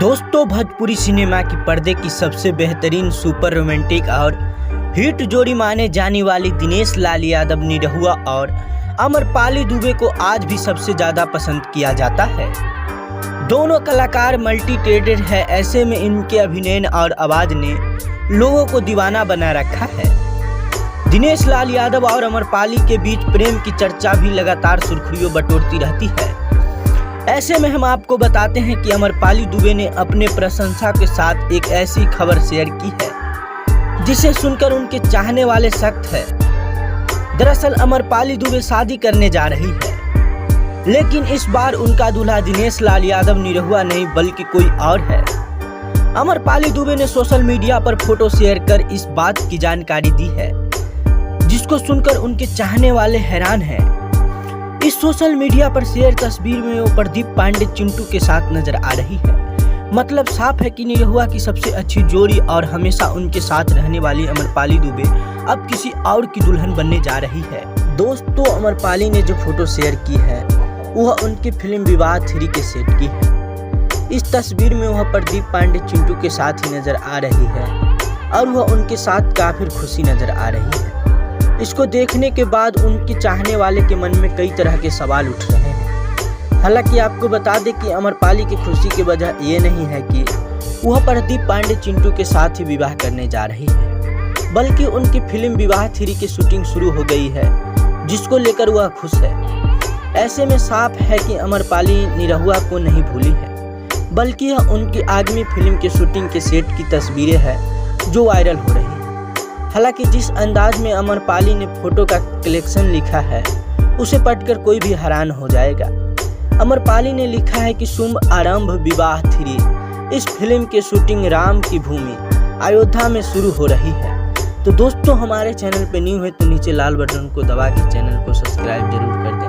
दोस्तों, भोजपुरी सिनेमा की पर्दे की सबसे बेहतरीन सुपर रोमांटिक और हिट जोड़ी माने जाने वाली दिनेश लाल यादव निरहुआ और अमरपाली दुबे को आज भी सबसे ज़्यादा पसंद किया जाता है। दोनों कलाकार मल्टी टैलेंटेड है, ऐसे में इनके अभिनय और आवाज़ ने लोगों को दीवाना बना रखा है। दिनेश लाल यादव और अमरपाली के बीच प्रेम की चर्चा भी लगातार सुर्खियों बटोरती रहती है। ऐसे में हम आपको बताते हैं कि अमरपाली दुबे ने अपने प्रशंसा के साथ एक ऐसी खबर शेयर की है जिसे सुनकर उनके चाहने वाले सख्त है। दरअसल अमरपाली दुबे शादी करने जा रही है, लेकिन इस बार उनका दूल्हा दिनेश लाल यादव निरहुआ नहीं बल्कि कोई और है। अमरपाली दुबे ने सोशल मीडिया पर फोटो शेयर कर इस बात की जानकारी दी है, जिसको सुनकर उनके चाहने वाले हैरान हैं। इस सोशल मीडिया पर शेयर तस्वीर में वो प्रदीप पांडे चिंटू के साथ नजर आ रही है। मतलब साफ है कि निरहुआ की सबसे अच्छी जोड़ी और हमेशा उनके साथ रहने वाली अमरपाली दुबे अब किसी और की दुल्हन बनने जा रही है। दोस्तों, अमरपाली ने जो फोटो शेयर की है वह उनकी फिल्म विवाह 3 के सेट की है। इस तस्वीर में वह प्रदीप पांडे चिंटू के साथ ही नजर आ रही है और वह उनके साथ काफी खुशी नजर आ रही है। इसको देखने के बाद उनके चाहने वाले के मन में कई तरह के सवाल उठ रहे हैं। हालांकि आपको बता दें कि अमरपाली की खुशी की वजह ये नहीं है कि वह प्रदीप पांडे चिंटू के साथ ही विवाह करने जा रही है, बल्कि उनकी फिल्म विवाह 3 की शूटिंग शुरू हो गई है, जिसको लेकर वह खुश है। ऐसे में साफ है कि अमरपाली निरहुआ को नहीं भूली है, बल्कि यह उनकी आगामी फिल्म के शूटिंग के सेट की तस्वीरें हैं जो वायरल हो रही है। हालांकि जिस अंदाज में अमरपाली ने फोटो का कलेक्शन लिखा है उसे पढ़कर कोई भी हैरान हो जाएगा। अमरपाली ने लिखा है कि शुभ आरंभ विवाह 3। इस फिल्म की शूटिंग राम की भूमि अयोध्या में शुरू हो रही है। तो दोस्तों, हमारे चैनल पे न्यू है तो नीचे लाल बटन को दबा के चैनल को सब्सक्राइब जरूर कर